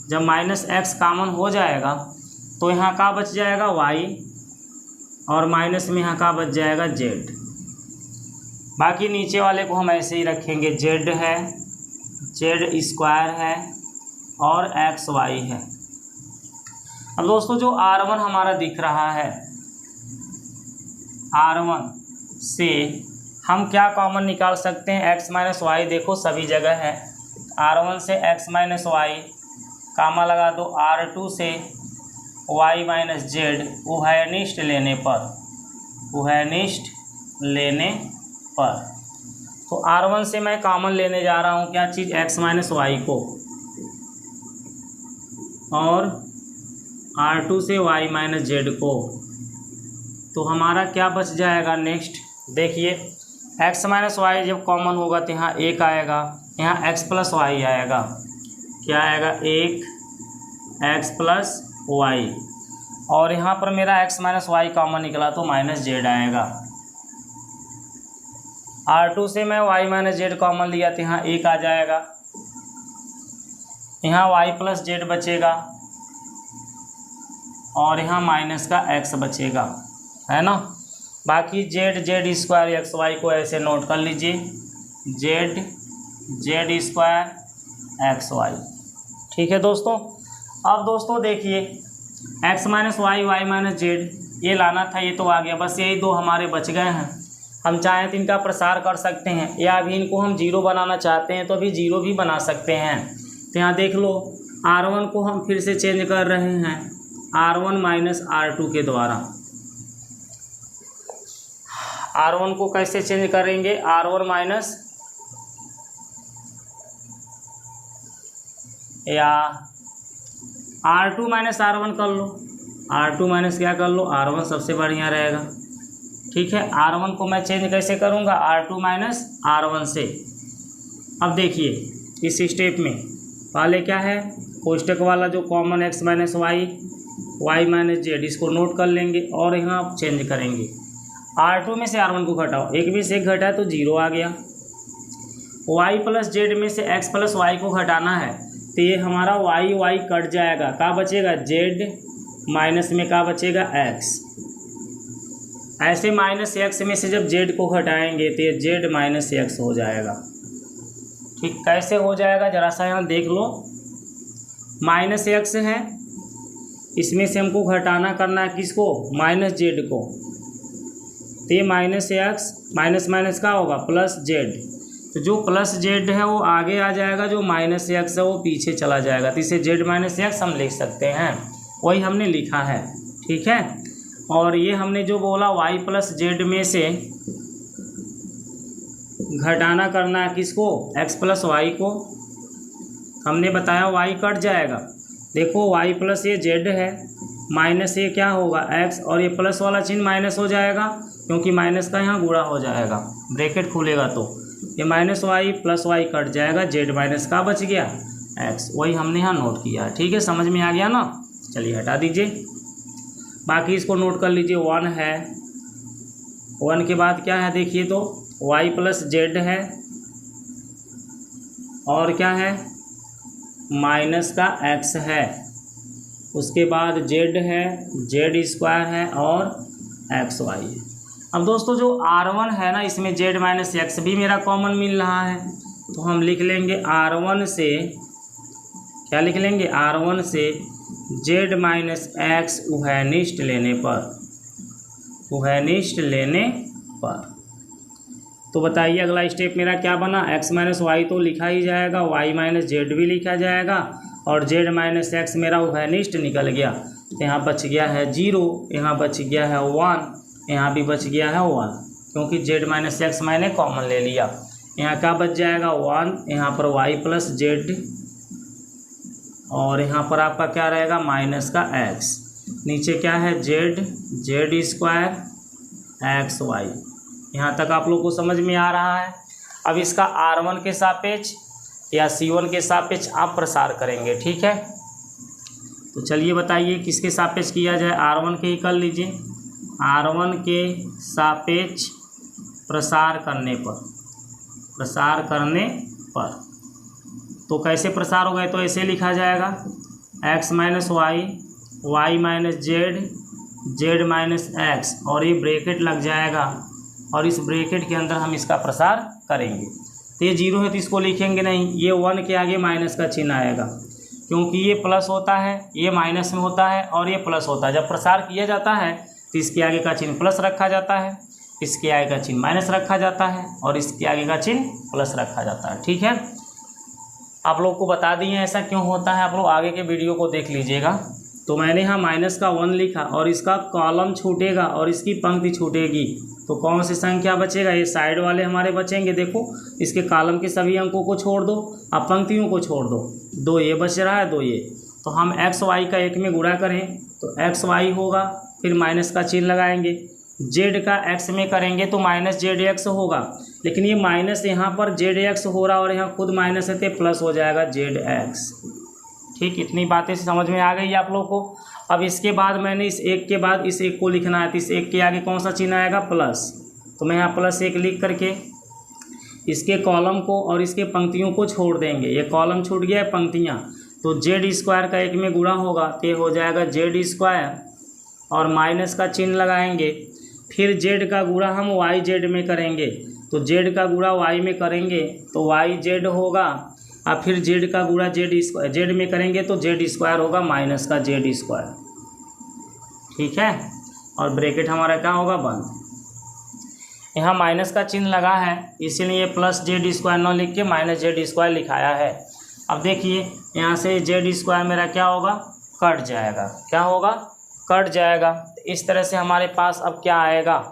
जब माइनस एक्स कॉमन हो जाएगा तो यहाँ का बच जाएगा वाई और माइनस में यहाँ का बच जाएगा जेड। बाकी नीचे वाले को हम ऐसे ही रखेंगे, जेड है, जेड स्क्वायर है और एक्स वाई है। अब दोस्तों जो R1 हमारा दिख रहा है, R1 से हम क्या कॉमन निकाल सकते हैं, एक्स माइनस वाई, देखो सभी जगह है। R1 से एक्स माइनस वाई कामा लगा दो, R2 से वाई माइनस जेड उभयनिष्ठ लेने पर, उभयनिष्ठ लेने पर, तो R1 से मैं कॉमन लेने जा रहा हूँ क्या चीज़, एक्स माइनस वाई को, और R2 से वाई माइनस जेड को, तो हमारा क्या बच जाएगा। नेक्स्ट देखिए, एक्स माइनस वाई जब कॉमन होगा तो यहाँ एक आएगा, यहाँ एक्स प्लस वाई आएगा, क्या आएगा, एक एक्स प्लस वाई, और यहाँ पर मेरा एक्स माइनस वाई कॉमन निकला तो माइनस जेड आएगा। R2 से मैं वाई माइनस जेड कॉमन लिया तो यहाँ एक आ जाएगा, यहाँ वाई प्लस जेड बचेगा और यहाँ माइनस का एक्स बचेगा, है ना। बाकी z z square x y को ऐसे नोट कर लीजिए, z z square x y. ठीक है दोस्तों। अब दोस्तों देखिए, x minus y, y minus z ये लाना था, ये तो आ गया, बस यही दो हमारे बच गए हैं। हम चाहें तो इनका प्रसार कर सकते हैं या अभी इनको हम जीरो बनाना चाहते हैं तो अभी जीरो भी बना सकते हैं। तो यहाँ देख लो, R1 को हम फिर से चेंज कर रहे हैं R1 माइनस R2 के द्वारा। R1 को कैसे चेंज करेंगे, R1 माइनस, या R2 माइनस R1 कर लो, R2 माइनस क्या कर लो, R1 सबसे बढ़िया रहेगा। ठीक है, R1 को मैं चेंज कैसे करूँगा, R2 माइनस R1 से। अब देखिए इस स्टेप में पहले क्या है, कोष्टक वाला जो common x minus y, y minus z, इसको नोट कर लेंगे और यहाँ चेंज करेंगे। R2 में से R1 को घटाओ, एक में से एक घटा तो जीरो आ गया। वाई प्लस जेड में से एक्स प्लस वाई को घटाना है तो ये हमारा वाई वाई कट जाएगा, का बचेगा, जेड माइनस में का बचेगा, एक्स। ऐसे माइनस एक्स में से जब जेड को घटाएंगे तो ये जेड माइनस एक्स हो जाएगा। ठीक, कैसे हो जाएगा जरा सा यहाँ देख लो, माइनस एक्स है, इसमें से हमको घटाना करना है किसको, माइनस जेड को, तो ये माइनस एक्स माइनस माइनस का होगा प्लस जेड, तो जो प्लस जेड है वो आगे आ जाएगा, जो माइनस एक्स है वो पीछे चला जाएगा, तो इसे जेड माइनस एक्स हम लिख सकते हैं, वही हमने लिखा है। ठीक है, और ये हमने जो बोला वाई प्लस जेड में से घटाना करना है किसको, एक्स प्लस वाई को, हमने बताया वाई कट जाएगा। देखो वाई प्लस ये जेड है, माइनस ये क्या होगा, एक्स, और ये प्लस वाला चिन्ह माइनस हो जाएगा क्योंकि माइनस का यहाँ गुणा हो जाएगा, ब्रैकेट खुलेगा तो ये minus y plus y cut जाएगा, जेड माइनस का बच गया एक्स, वही हमने यहाँ नोट किया। ठीक है, समझ में आ गया ना। चलिए हटा दीजिए, बाकी इसको नोट कर लीजिए, 1 है, 1 के बाद क्या है देखिए तो वाई प्लस जेड है और क्या है, माइनस का एक्स है, उसके बाद जेड है, जेड स्क्वायर है और एक्स वाई है। अब दोस्तों जो R1 है ना, इसमें जेड माइनस एक्स भी मेरा कॉमन मिल रहा है, तो हम लिख लेंगे R1 से, क्या लिख लेंगे, R1 से जेड माइनस एक्स उभयनिष्ठ लेने पर, उभयनिष्ठ लेने पर। तो बताइए अगला स्टेप मेरा क्या बना, x माइनस वाई तो लिखा ही जाएगा, y माइनस जेड भी लिखा जाएगा और z माइनस एक्स मेरा उभयनिष्ठ निकल गया। तो यहाँ बच गया है 0, यहाँ बच गया है 1, यहाँ भी बच गया है 1, क्योंकि z माइनस एक्स मैंने कॉमन ले लिया। यहाँ क्या बच जाएगा 1, यहाँ पर y प्लस जेड और यहाँ पर आपका क्या रहेगा माइनस का x, नीचे क्या है जेड स्क्वायर एक्स वाई। यहाँ तक आप लोग को समझ में आ रहा है। अब इसका r1 के सापेक्ष या c1 के सापेक्ष आप प्रसार करेंगे, ठीक है। तो चलिए बताइए किसके सापेक्ष किया जाए, r1 के ही कर लीजिए, r1 के सापेक्ष प्रसार करने पर तो कैसे प्रसार होगा, तो ऐसे लिखा जाएगा x minus y minus z minus x और ये ब्रैकेट लग जाएगा और इस ब्रैकेट के अंदर हम इसका प्रसार करेंगे। तो ये 0 है तो इसको लिखेंगे नहीं, ये 1 के आगे माइनस का चिन्ह आएगा, क्योंकि ये प्लस होता है, ये माइनस में होता है और ये प्लस होता है। जब प्रसार किया जाता है तो इसके आगे का चिन्ह प्लस रखा जाता है, इसके आगे का चिन्ह माइनस रखा जाता है और इसके आगे का चिन्ह प्लस रखा जाता है, ठीक है। आप लोग को बता दिए ऐसा क्यों होता है, आप लोग आगे के वीडियो को देख लीजिएगा। तो मैंने यहाँ माइनस का 1 लिखा और इसका कॉलम छूटेगा और इसकी पंक्ति छूटेगी, तो कौन सी संख्या बचेगा, ये साइड वाले हमारे बचेंगे। देखो इसके कॉलम के सभी अंकों को छोड़ दो, अब पंक्तियों को छोड़ दो, 2 ये बच रहा है 2 ये, तो हम एक्स वाई का 1 में गुणा करें तो एक्स वाई होगा, फिर माइनस का चिन्ह लगाएंगे, जेड का एक्स में करेंगे तो माइनस जेड एक्स होगा, लेकिन ये माइनस यहाँ पर जेड एक्स हो रहा और यहाँ खुद माइनस है तो प्लस हो जाएगा जेड एक्स, ठीक। इतनी बातें समझ में आ गई आप लोग को। अब इसके बाद मैंने इस 1 के बाद इस 1 को लिखना है, तो इस 1 के आगे कौन सा चिन्ह आएगा प्लस, तो मैं यहाँ +1 लिख करके इसके कॉलम को और इसके पंक्तियों को छोड़ देंगे, ये कॉलम छूट गया है पंक्तियाँ, तो जेड स्क्वायर का 1 में गुणा होगा तो ये हो जाएगा जेड स्क्वायर और माइनस का चिन्ह लगाएंगे, फिर जेड का गुणा हम वाई जेड में करेंगे, तो जेड का गुणा वाई में करेंगे तो वाई जेड होगा, और फिर जेड का गुणा जेड में करेंगे तो जेड स्क्वायर होगा माइनस का जेड स्क्वायर, ठीक है। और ब्रैकेट हमारा क्या होगा बंद। यहाँ माइनस का चिन्ह लगा है इसीलिए प्लस जेड स्क्वायर न लिख के माइनस जेड स्क्वायर लिखाया है। अब देखिए यहाँ से जेड स्क्वायर मेरा क्या होगा कट जाएगा, क्या होगा कट जाएगा। इस तरह से हमारे पास अब क्या आएगा,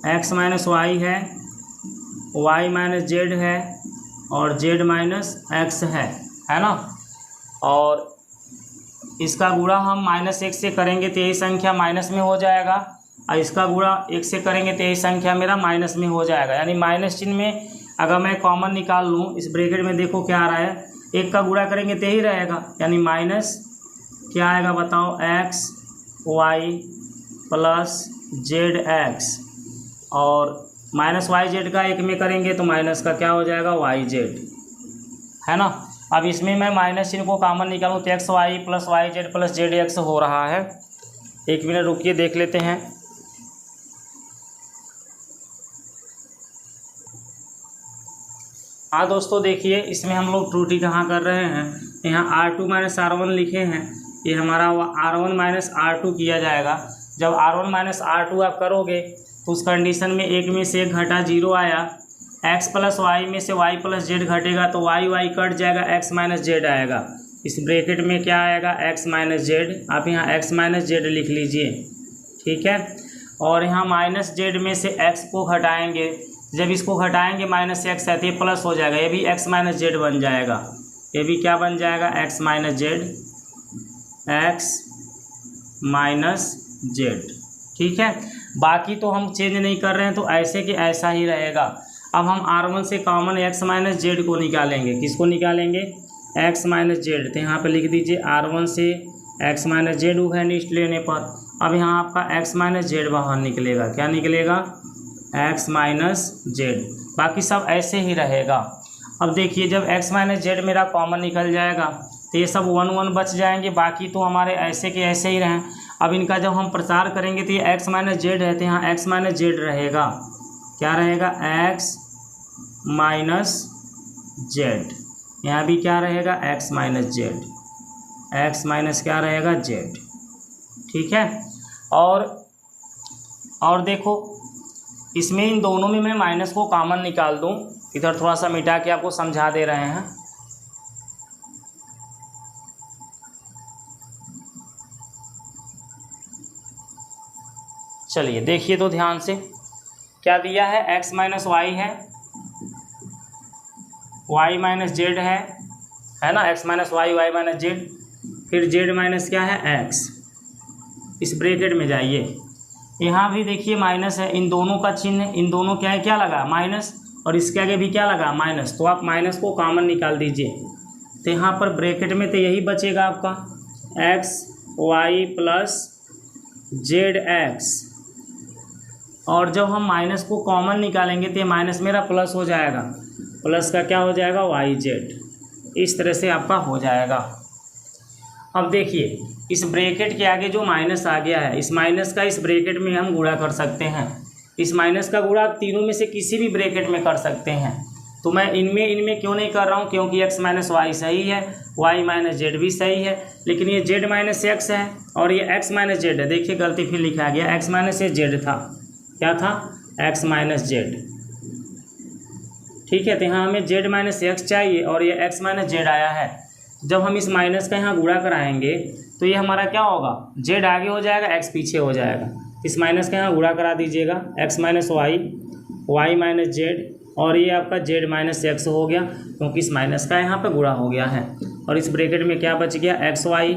x माइनस वाई है, y माइनस जेड है और z माइनस एक्स है ना, और इसका गुणा हम -1 से करेंगे तो यही संख्या माइनस में हो जाएगा, और इसका गुणा 1 से करेंगे तो यही संख्या मेरा माइनस में हो जाएगा। यानी माइनस चिन्ह में अगर मैं कॉमन निकाल लूँ इस ब्रैकेट में, देखो क्या आ रहा है, 1 का गुणा करेंगे तो यही रहेगा, यानी माइनस क्या आएगा बताओ x y plus z x, और माइनस वाई जेड का 1 में करेंगे तो माइनस का क्या हो जाएगा वाई जेड, है ना। अब इसमें मैं माइनस चिन्ह को कॉमन निकालूँ तो x y plus y z plus z x हो रहा है। 1 मिनट रुकिए देख लेते हैं। हाँ दोस्तों देखिए इसमें हम लोग त्रुटि कहाँ कर रहे हैं, यहाँ R2 माइनस R1 लिखे हैं, ये हमारा R1 माइनस R2 किया जाएगा। जब R1 माइनस R2 आप करोगे तो उस कंडीशन में 1 में से 1 घटा 0 आया, x प्लस वाई में से y प्लस जेड घटेगा तो y कट जाएगा, x माइनस जेड आएगा। इस ब्रैकेट में क्या आएगा x माइनस जेड, आप यहाँ x माइनस जेड लिख लीजिए, ठीक है। और यहाँ माइनस जेड में से x को घटाएंगे, जब इसको घटाएंगे -x है तो ये प्लस हो जाएगा, ये भी x माइनस जेड बन जाएगा, ये भी क्या बन जाएगा x माइनस जेड, ठीक है। बाकी तो हम चेंज नहीं कर रहे हैं तो ऐसे कि ऐसा ही रहेगा। अब हम R1 से कॉमन x माइनस जेड को निकालेंगे, किसको निकालेंगे x माइनस जेड, तो यहाँ पे लिख दीजिए R1 से x माइनस जेड उभयनिष्ठ लेने पर। अब यहाँ आपका x माइनस जेड बाहर निकलेगा, क्या निकलेगा x माइनस जेड, बाकी सब ऐसे ही रहेगा। अब देखिए जब x माइनस जेड मेरा कॉमन निकल जाएगा तो ये सब 1 1 बच जाएंगे, बाकी तो हमारे ऐसे के ऐसे ही रहें। अब इनका जब हम प्रचार करेंगे तो ये x माइनस जेड है, तो यहाँ x माइनस जेड रहेगा। क्या रहेगा? x minus Z. यहाँ भी क्या रहेगा? x minus Z. x minus क्या रहेगा? जेड। ठीक है। और देखो इसमें इन दोनों में मैं माइनस को कॉमन निकाल दूँ। इधर थोड़ा सा मिटा के आपको समझा दे रहे हैं। चलिए देखिए तो ध्यान से, क्या दिया है? x माइनस वाई है, y माइनस जेड है ना, x minus y, y minus z, फिर z माइनस क्या है? x। इस ब्रैकेट में जाइए, यहाँ भी देखिए माइनस है, इन दोनों का चिन्ह, इन दोनों क्या है? क्या लगा? माइनस। और इसके आगे भी क्या लगा? माइनस। तो आप माइनस को कॉमन निकाल दीजिए, तो यहाँ पर ब्रैकेट में तो यही बचेगा आपका x y plus z x. और जब हम माइनस को कॉमन निकालेंगे तो ये माइनस मेरा प्लस हो जाएगा, प्लस का क्या हो जाएगा? Y z. इस तरह से आपका हो जाएगा। अब देखिए इस ब्रैकेट के आगे जो माइनस आ गया है, इस माइनस का इस ब्रैकेट में हम गुणा कर सकते हैं। इस माइनस का गुणा आप तीनों में से किसी भी ब्रैकेट में कर सकते हैं। तो मैं इनमें क्यों नहीं कर रहा हूँ? क्योंकि x माइनस वाई सही है, y माइनस जेड भी सही है, लेकिन ये z माइनस एक्स है और ये x माइनस जेड है। देखिए गलती फिर लिखा गया, x माइनस ये जेड था। क्या था? x minus Z. ठीक है, तो यहाँ हमें z माइनस एक्स चाहिए और ये x माइनस जेड आया है। जब हम इस माइनस का यहाँ गुणा कराएंगे तो ये हमारा क्या होगा? z आगे हो जाएगा, x पीछे हो जाएगा। इस माइनस का यहाँ गुणा करा दीजिएगा, x minus y, y minus z, और ये आपका z माइनस एक्स हो गया क्योंकि इस माइनस का यहाँ पे गुणा हो गया है। और इस ब्रैकेट में क्या बच गया? एक्स वाई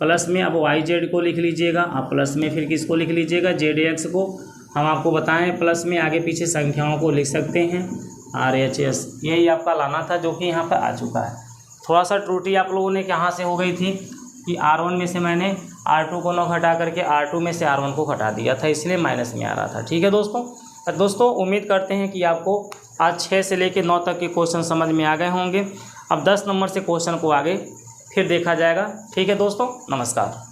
प्लस में अब वाई जेड को लिख लीजिएगा, अब प्लस में फिर किसको लिख लीजिएगा? जेड एक्स को। हम आपको बताएं प्लस में आगे पीछे संख्याओं को लिख सकते हैं, RHS। यही आपका लाना था जो कि यहाँ पर आ चुका है। थोड़ा सा त्रुटि आप लोगों ने कहाँ से हो गई थी कि R1 में से मैंने R2 को न घटा करके R2 में से R1 को घटा दिया था, इसलिए माइनस में आ रहा था। ठीक है दोस्तों, उम्मीद करते हैं कि आपको आज 6 से लेकर 9 तक के क्वेश्चन समझ में आ गए होंगे। अब 10 नंबर से क्वेश्चन को आगे फिर देखा जाएगा। ठीक है दोस्तों, नमस्कार।